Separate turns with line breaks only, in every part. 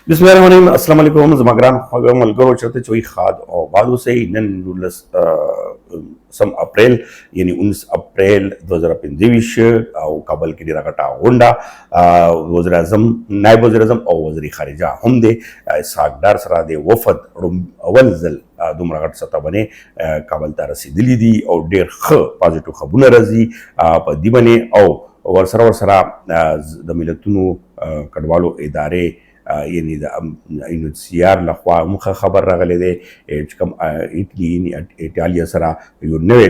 بسم الله الرحمن الرحیم. السلام علیکم زما ګران خوږو ملګرو، چېرته چې وي ښاد او باد اوسئ. نن 19 اپریل یعنی 19 اپریل 2025 او کابل کې ډېره غټه غونډه وزیر اعظم، نایب وزیر اعظم او وزیر خارجه هم دی اسحاق ډار سره د وفد اول ځل دومره غټ سطح باندې کابل ته رسېدلي دي او ډېر ښه پازیټیو خبرونه راځي په دې باندې او ورسره د ملتونو کډوالو ادارې یعنی د UNHCR لخوا مخه خبر راغلی دی چې کوم ایټالیا سره یو نوی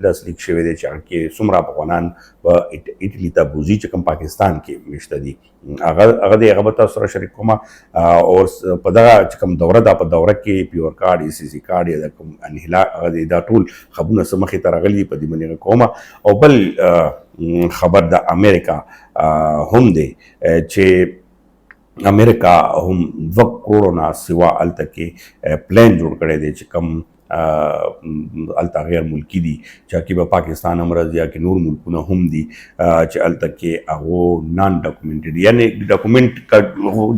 لاسلیک شوی دی چې هغه کې څومره افغانان په ایټالي ته بوځي چې کوم پاکستان کې میشته دي. هغه دی هغه به تاسو سره شریک کوم او په دغه چې کوم دوره ده په دوره کې پیور کارډ ECC کارډ یا د کوم انهلا هغه دا ټول خبرونه څه مخې ته راغلي په دې باندې کوم. او بل خبر د امریکه هم دی چې امریکه هم 2 کروڑ نه سوا الته کې پلان جوړ کړی دی چې کم الته غیر ملکی دي چې کې به پاکستان هم راځي یا کې نور ملکونه هم دي چې الته کې هغه نان ډاکومنټډ یعنی ډاکومنټ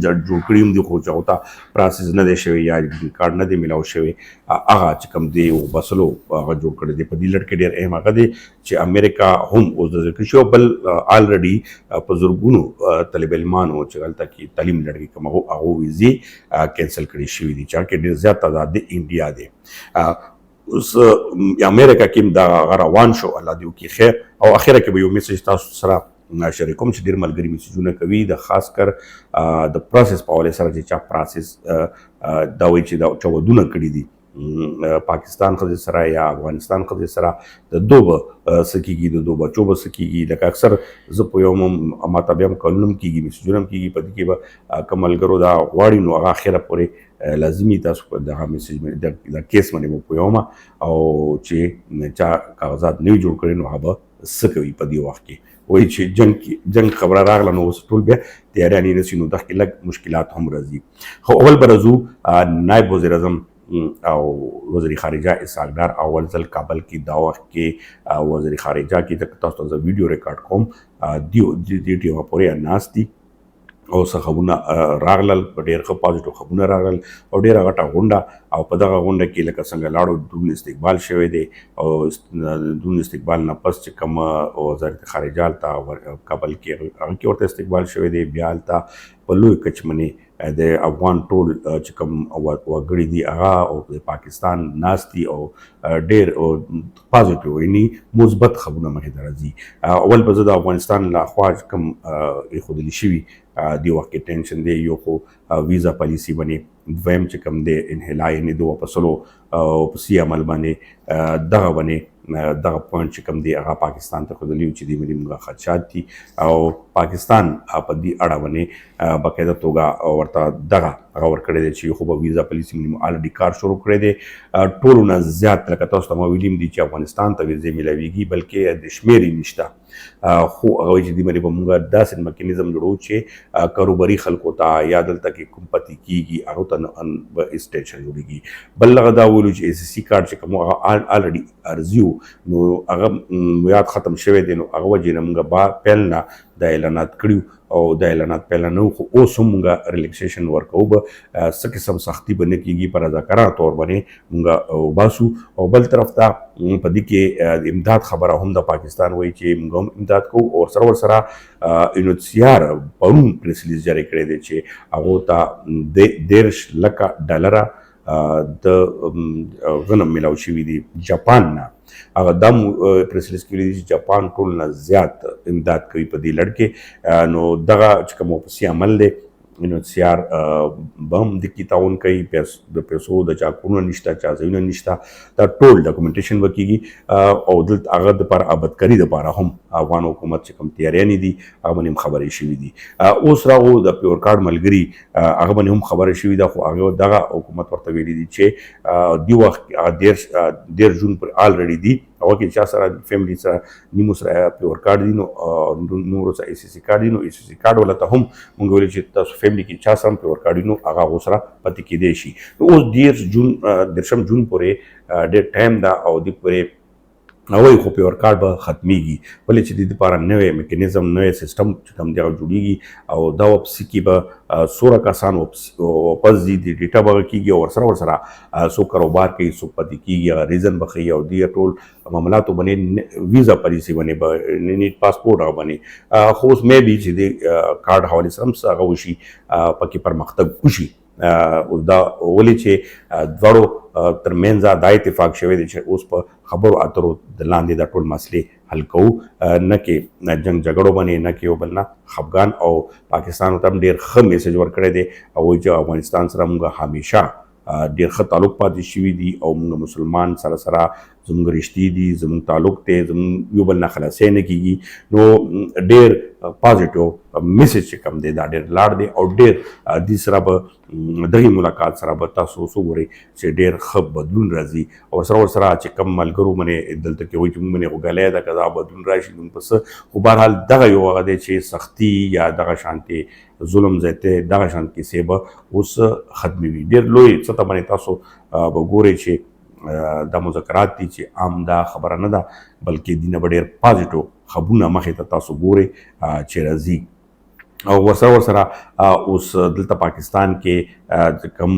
جوړ کړی هم دي خو چې هوتا پروسس نه دی شوی یا کارت نه دی ملاو شوی هغه چې کم دی او بسلو هغه جوړ کړی دی. په دې لړ کې ډېر اهم هغه دی چې امریکا هم اوس د ذکر شو بل الریډي په زرګونو طالب علمانو چې الته کې تعلیم لړګي کوم هغه ویزي کینسل کړی شوی دي چې کې ډېر زیات تعداد د انډیا دی. اوس امریکا کې دا روان شو الله دې وکړي خیر او اخره کې به یو میسج تاسو سره شریکوم چې ډېر ملګري میسجونه کوي د خاص کر د پروسس په حواله سره چې چا پروسس دا وایي چې دا چودونه کړي دي پاکستان خځې سره یا افغانستان خځې سره د دوبه سکیږي د دوبه چوبه سکیږي لکه اکثر زه په یو ماته بیا هم کلونه هم کېږي میسجونه هم کېږي په دې کې به که ملګرو دا غواړي نو هغه اخره پورې لازمي تاسو په دغه میسج باندې د کیس باندې مو پوهوم او چې چا کاغذات نه جوړ کړي نو هغه څه کوي په دې وخت کې وایي چې جنگ خبره راغله نو اوس ټول بیا تیارانې نشي نو دغه لږ مشکلات هم راځي. خو اول به راځو نایب وزیر اعظم او وزیر خارجه اسحاق ډار اول ځل کابل کې دا وخت کې وزیر خارجه کې تاسو ته ویډیو ریکارډ کوم دی پورې ناستي او څه خبرونه راغلل په ډېر ښه پازیټیو خبرونه راغلل او ډېره غټه غونډه او په دغه غونډه کې لکه څنګه لاړو دون استقبال شوی دی او دون استقبال نه پس چې کوم وزارت خارجه هلته کابل کې هغه کې ورته استقبال شوی دی بیا هلته په لوی کچمنې د افغان ټول چې کوم وګړي دي هغه او د پاکستان ناستي او ډېر پازیټیو یعنی مثبت خبرونه مخې ته راځي. اول به زه د افغانستان له خوا کوم ایښودلي شوي دی وخت کې ټینشن دی یو خو ویزا پالیسي باندې دویم چې کوم دی انحلا یعنی د واپسلو په سی عمل باندې دغه باندې دغه پوینټ چې کوم دی هغه پاکستان ته ښودلي چې دوی باندې موږ خدشات دي او پاکستان په دې اړه باندې باقاعده توګه ورته دغه هغه ورکړی دی چې خو به ویزا پالیسي باندې مو الریډي کار شروع کړی دی. ټولو نه زیات لکه تاسو ته ما ویلي دي چې افغانستان ته ویزې میلاویږي بلکې د شمېر یې نشته خو هغه وایي چې دې باندې به موږ داسې میکانیزم جوړو چې کاروباري خلکو ته یا دلته کې کوم پاتې کېږي هغو ته به اسټیشن جوړېږي. بل هغه دا ویلو چې ECC کارډ چې کوم هغه الریډي عرضي و نو هغه میعاد ختم شوی دی نو هغه وجې نه موږ پیل نه دا اعلانات کړي او دا اعلانات پیل نه خو اوس هم موږ ریلیکسیشن ورکوو به څه قسم سختي به نه کېږي په رضاکارانه طور باندې موږ وباسو. او بل طرف ته په دې کې امداد خبره هم د پاکستان وایي چې موږ هم امداد کوو او ورسره UNHCR پرون پریس ریلیز جاری کړی دی چې هغو ته $10,000 د غنم میلاو شوي دي جاپان نه. هغه دا پریس ریلیز کړي دي چې جاپان ټول نه زیات امداد کوي په دې لړ کې نو دغه چې کوم واپسي عمل دی UNHCR به هم د کې تعاون کوي د پیسو د چا کورونه نشته چا ځایونه نشته دا ټول ډاکومنټیشن به کېږي او دلته هغه دپاره ابدکري دپاره هم افغان حکومت چې کوم تیاریانې دي هغه باندې هم خبرې شوي دي. اوس راغو د پیور کارډ ملګري هغه باندې هم خبرې شوي ده خو هغه دغه حکومت ورته ویلي دي چې دې وخت 13 جون پر الریډي دي هغه کې چا سره فیملی سره نیمو سره پیور کارډ دي نو نورو سره ECC کارډ دي نو ECC کارډ ولته هم مونږ ویلي چې تاسو فیملی کې چا سره پیور کارډ نو هغه هغو سره پاتې کېدی شي. نو اوس 13 جون پورې ډېر ټایم ده او دې پورې وایي خو پیور کارت به ختمیږي ولې چې د دې لپاره نوی میکانیزم نوی سیسټم چې کوم دی هغه جوړیږي او دا واپسي کې به څومره کسان واپس دي د ډیټا به کېږي او ورسره څوک کاروبار کوي څوک پاتې کېږي هغه ریزن به ښیي او دې ټول معاملاتو باندې ویزا پالیسي باندې به نیټ پاسپورټ هغه باندې خو اوس مې بي چې د کارډ حوالې سره هم هغه وشي پکې پرمختګ وشي اوس دا ولې چې دواړو ترمنځ دا اتفاق شوی دی چې اوس په خبرو اترو د لاندې دا ټول مسلې حل کوو نه کې جنګ جګړو باندې نه کې یو بل نه افغان او پاکستان ته هم ډېر ښه میسج ورکړی دی او وایي چې افغانستان سره موږ همیشه ډېر ښه تعلق پاتې شوي دي او موږ مسلمان سره زموږ رشتې دي زموږ تعلق دی زموږ یو بل نه خلاصی نه کېږي نو ډېر پازیټیو میسج چې کوم دی دا ډېر لاړ دی او ډېر دې سره به دغې ملاقات سره به تاسو اوس وګورئ چې ډېر ښه بدلون راځي او ورسره چې کوم ملګرو باندې دلته کې وایي چې موږ باندې خو ګلی ده که دا بدلون راشي نو په څه خو بهرحال دغه یو هغه دی چې سختي یا دغه شانتې ظلم زیاتی دغه شان کیسې به اوس ختموي ډېر لوی څه ته باندې تاسو به ګورئ چې دا مذاکرات دي چې عام دا خبره نه ده بلکې دینه به ډېر پازیټیو خبرونه مخې ته تاسو ګورئ چې راځي او ورسره اوس دلته پاکستان کې کم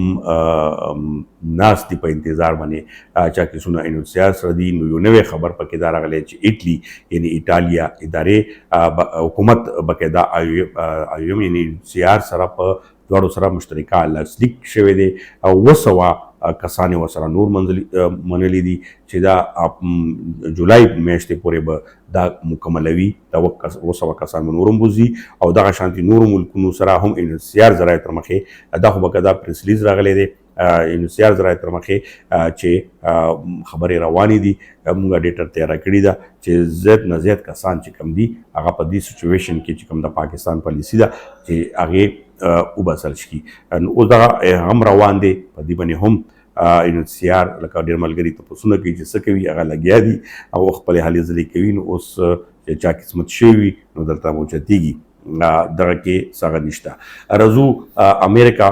ناس دي په انتظار باندې چا کیسونه انوسیار سره دي نو یو نوی خبر پکې دا راغلی چې اټلی یعنی ایټالیا ادارې حکومت باقاعده ایوم یعنی انوسیار سره په دواړو سره مشترکه لاسلیک شوی دی او 200 کسان یې ورسره نور منلي دي چې دا جولای میاشتې پورې به دا مکملوي دا 200 کسان به نور هم بوځي او دغه شانتې نورو ملکونو سره هم انحصار ذرایع تر مخې دا خو به دا پریس ریلیز راغلی دی انحصار ذرایع تر مخې چې خبرې روانې دي موږ ډیټا تیاره کړې ده چې زیات نه زیات کسان چې کم دي هغه په دې سچویشن کې چې کوم د پاکستان پالیسي ده چې هغې وباسل شي نو اوس دغه هم روان دی په دې باندې هم انحصار لکه ډېر ملګري تپوسونه کوي چې څه کوي هغه لګیا دي او خپلې هلې ځلې کوي نو اوس چې چا قسمت شوي وي نو دلته موجودېږي دغه کې څه هغه نشته راځو امریکا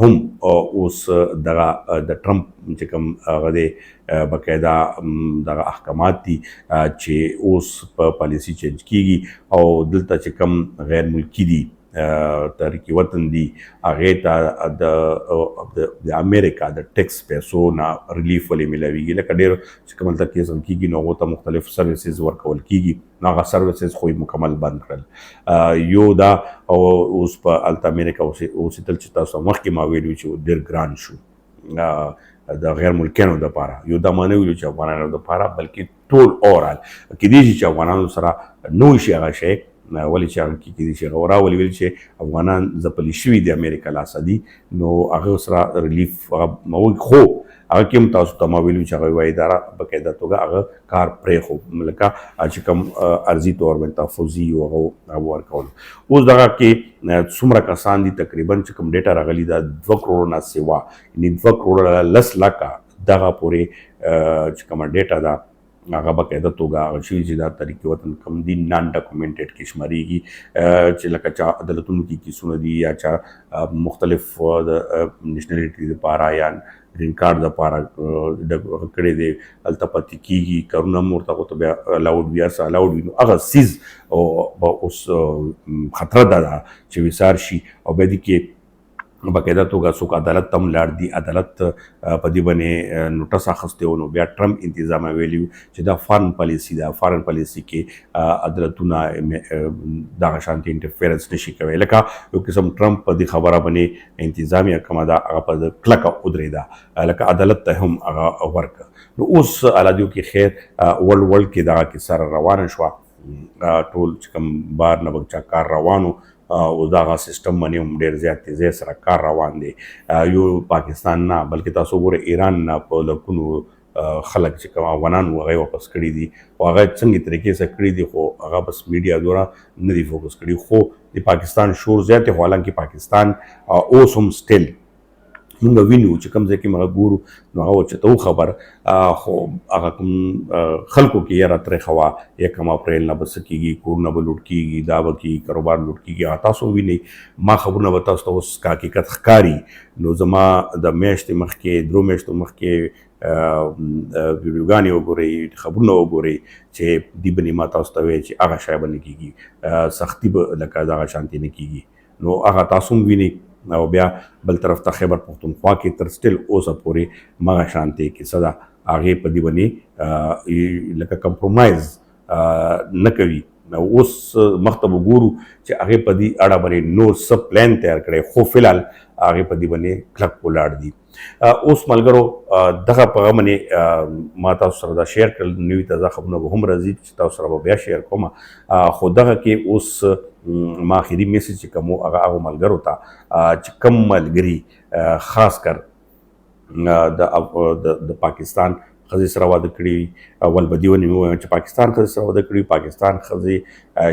هم اوس دغه د ټرمپ چې کوم هغه دی باقاعده دغه احکامات دي چې اوس په پالیسي چینج کېږي او دلته چې کوم غیر ملکي دي تحریک وطن دي هغې ته د امریکا د ټیکس پیسو نه ریلیف ولې میلاویږي لکه ډېر چې کوم هلته کیس کېږي نو هغو ته مختلف سروسز ورکول کېږي نو هغه سروسز خو یې مکمل بند کړل یو دا او اوس په هلته امریکا اوسېدل چې تاسو مخکې ما ویلي چې ډېر ګران شو د غیر ملکیانو دپاره یو دا ما نه ویلو چې افغانانو دپاره بلکې ټول اورال کېدای شي چې افغانانو سره نوی شي هغه شی ولې چې هغه کې کېدای شي هغه راولي ویل چې افغانان ځپلي شوي دي امریکا لاسه دي نو هغه سره ریلیف هغه خو هغه کې هم تاسو ته ما ویلو چې هغه وایي اداره باقاعده توګه هغه کار پرېښود لکه چې کوم عرضي طور باندې تحفظي او هغه ورکول اوس دغه کې څومره کسان دي تقریبا چې کوم ډیټا راغلي ده 2 کروړه نه سوا یعنې 2 کروړه 10 لکه دغه پورې چې کومه ډیټا ده هغه باقاعده توګه هغه شوي چې دا تحریک وطن کم دي نان ډاکومنټډ کې شمارېږي چې لکه چا عدالتونو کې کیسونه دي یا چا مختلف د نیشنلټي دپاره یا ګرین کارډ دپاره کړی دی هلته پاتې کېږي کارونه هم ورته خو ته بیا الاوډ وي هر څه الاوډ وي نو هغه سیز به اوس خطره ده چې ویسار شي او بیا دې کې باقاعده توګه څوک عدالت ته هم لاړ دي عدالت په دې باندې نوټس اخیستی و نو بیا ټرمپ انتظامه ویلي چې دا فارن پالیسي ده فارن پالیسي کې عدالتونه دغه شانتې انټرفیرنس نشي کوی لکه یو قسم ټرمپ په دې خبره باندې انتظامیه کومه ده هغه په کلکه ودرېده لکه عدالت ته هم هغه ورکړه نو اوس الادیو کې خیر ورلډ کې دغه کیسه روانه شوه ټول چې کوم بار نه به چا کار روانو او دغه سیسټم باندې هم ډېر زیات تیزۍ سره کار روان دی یو پاکستان نه بلکې تاسو ګورئ ایران نه په لکونو خلک چې کوم افغانان وو هغه واپس کړي دي او هغه څنګه طریقې سره کړي دي خو هغه بس میډیا دوره نه دي فوکس کړي خو د پاکستان شور زیات دی خو حالانکه پاکستان اوس هم سټیل مونږ وینو چې کوم ځای کې موږ ګورو نو هغه چې ته خبر خو هغه کوم خلکو کې یاره ترې خوا 1 اپریل نه بس کېږي کورونه به لوټ کېږي دا به کېږي کاروبار لوټ کېږي تاسو وینئ ما خبرونه به تاسو ته اوس کا حقیقت ښکاري نو زما د میاشتې مخکې 2 میاشتو مخکې ویډیوګانې وګورئ خبرونه وګورئ چې دې به ما تاسو ته وایي چې هغه شی به نه کېږي سختي به لکه دغه شانتي نه کېږي نو هغه تاسو هم وینئ او بیا بل طرف ته خیبر پښتونخوا کې تر سټیل اوسه پورې مغه شانتي کې صدا هغې په دې باندې لکه کمپرومایز نه کوي اوس مخته به ګورو چې هغې په دې اړه باندې نور څه پلان تیار کړی خو فلحال هغې په دې باندې کلک ولاړ دي اوس ملګرو دغه په باندې ما تاسو سره دا شیر کړل نوي تازه خبرونه به هم راځي چې تاسو سره به بیا شیر کوم خو دغه کې اوس ما اخري میسج چې کوم هغه ملګرو ته چې کم ملګري خاص کر د پاکستان ښځې سره واده کړي اول به دې ونیمو چې پاکستان ښځې سره واده کړي پاکستان ښځې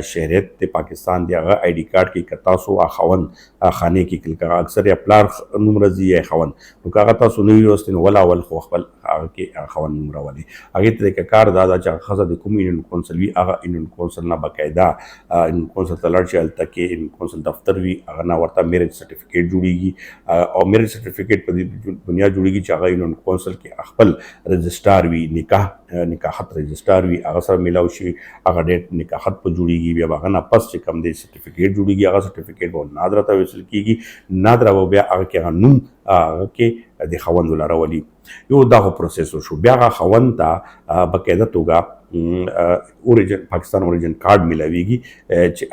شهریت د پاکستان دی هغه آی ډي کارډ کې که تاسو خاوند خانې کې کلک اکثر یا پلار نوم راځي یا خاوند نو که هغه تاسو نه وي لوستی نو اول خو خپل هغه کې خاوند نوم راولئ هغې ته د کار دا ده چې هغه ښځه د کوم یونین کونسل وي هغه یونین کونسل نه باقاعده یونین کونسل ته لاړ شي هلته کې یونین کونسل دفتر وي هغه نه ورته میرج سرټیفیکیټ جوړیږي او میرج سرټیفیکیټ په دې بنیاد جوړیږي چې هغه یونین کونسل کې خپل رجسټار وي نکاحت رجسټار وي هغه سره میلاو شي هغه ډیټ نکاحت په جوړیږي بیا هغه نه پس چې کوم دی سرټیفیکیټ جوړیږي هغه سرټیفیکیټ به نادره ته ویستل کېږي نادره به بیا هغه کې هغه نوم هغه کې د خاوند ولاره ولي یو دغه پروسس وشو بیا هغه خاوند ته باقاعده توګه اوریجن پاکستان اوریجن کارډ ملاویږي چې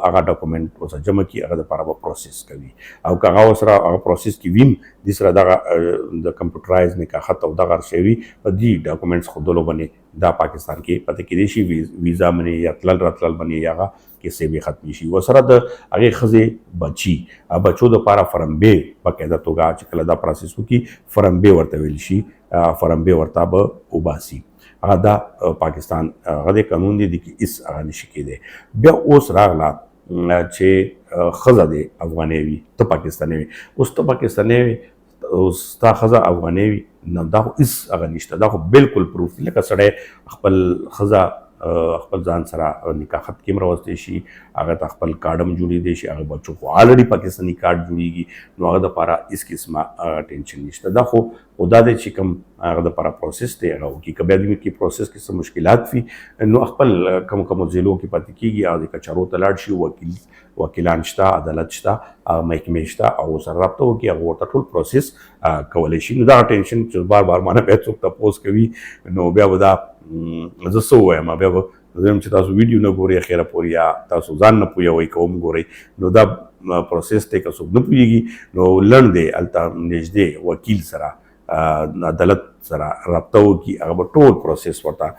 هغه ډاکومنټ اوسه جمع کړي هغه دپاره به پروسس کوي او که هغه ورسره هغه پروسس کې ویم دې سره دغه د کمپیوټرایز نکاحت او دغه شی وي په دې ډاکومنټس ښودلو باندې دا پاکستان کې پته کېدی شي ویزا باندې یا تلل راتلل باندې هغه کیسې به ختمې شي ورسره د هغې ښځې بچو دپاره فرمبې باقاعده توګه چې کله دا پروسس وکړي فرمبې ورته ویل شي فرمبې ورته به وباسي هغه دا پاکستان هغه د قانون دی کې هېڅ هغه نشي کېدی بیا اوس راغله چې ښځه دی افغانۍ وي ته پاکستاني وي اوس ته پاکستاني وي اوس ستا ښځه افغانۍ وي نو دا خو هېڅ هغه نشته دا خو بالکل پروف دی لکه سړی خپل ښځه خپل ځان سره نکاحت کې هم راوستی شي هغه ته خپل کارډ هم جوړېدی شي هغه بچو خو الریډي پاکستاني کارډ جوړېږي نو هغه دپاره هېڅ قسمه ټینشن نشته دا خو دا دی چې کوم هغه دپاره پروسس دی هغه وکړي که بیا دوی کې پروسس کې څه مشکلات وي نو خپل کومو ضلعو کې پاتې کېږي هغه د کچارو ته لاړ شي وکیلان شته عدالت شته محکمې شته او ورسره رابطه وکړي هغه ورته ټول پروسس کولی شي نو دغه ټینشن چې بار ما نه بیا څوک تپوس کوي نو بیا به دا زه څه ووایم بیا به زه چې تاسو ویډیو نه ګورئ اخره پورې یا تاسو ځان نه پوهوئ که هم ګورئ نو دا پروسس دی که څوک نه پوهېږي نو لنډ دی هلته نږدې وکیل سره عدالت سره رابطه وکړي هغه به ټول پروسس ورته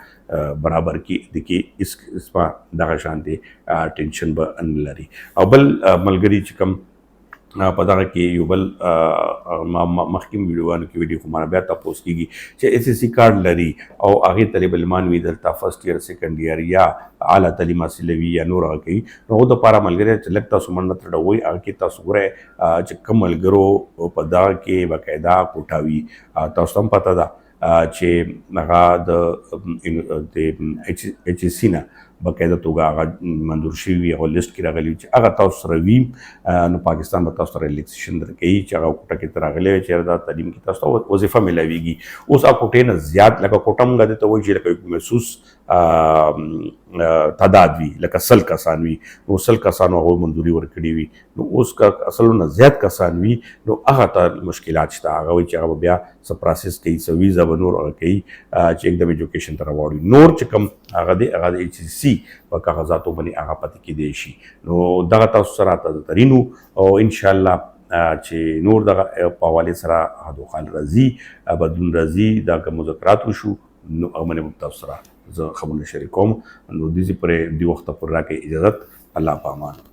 برابر کړي د کې هېڅ قسمه دغه شانتې ټینشن به نه لري او بل ملګري چې کوم په دغه کې یو بل مخکې ویډیوګانو کې ویډیو خو مانه بیا تپوس کېږي چې ایس ایس سی کارډ لري او هغې طالب علمان وي دلته فرسټ ایئر سیکنډ ایئر یا اعلی تعلیم حاصله وي یا نور هغه کوي نو هغو دپاره ملګري چې لږ تاسو منډه ترډوئ هغه کې تاسو ګورئ چې کوم ملګرو په دغه کې باقاعده کوټه وي تاسو ته هم پته ده چې هغه د ایچ ایس سی نه باقاعده توګه هغه منظور شوي وي هغه لیسټ کې راغلي وي چې هغه تاسو سره وي نو پاکستان به تاسو ته ریلیکسیشن درکوي چې هغه کوټه کې ته راغلی وی چې دا تعلیم کې تاسو ته وظیفه میلاویږي اوس هغه کوټې نه زیات لکه کوټه موږ دې ته وایي چې لکه محسوس تعداد وي لکه 100 کسان وي نو 100 کسانو هغوی منظوري ورکړې وي نو اوس که اصلو نه زیات کسان وي نو هغه ته مشکلات شته هغه وایي چې هغه به بیا څه پروسس کوي څه ویزا به نور هغه کوي چې एकदम ایجوکیشن ته راوړي نور چې کوم هغه دی هغه د ایچ سی سی په کاغذاتو باندې هغه پاتې کېدی شي نو دغه تاسو سره تازه ترین او انشاءالله چې نور دغه په حوالې سره حدوخال راځي بدلون راځي دا که مذاکرات وشو نو هغه باندې به تاسو سره زه خبرونه شریکوم نو دې پرې دې وخته پورې راکړئ اجازت الله په امان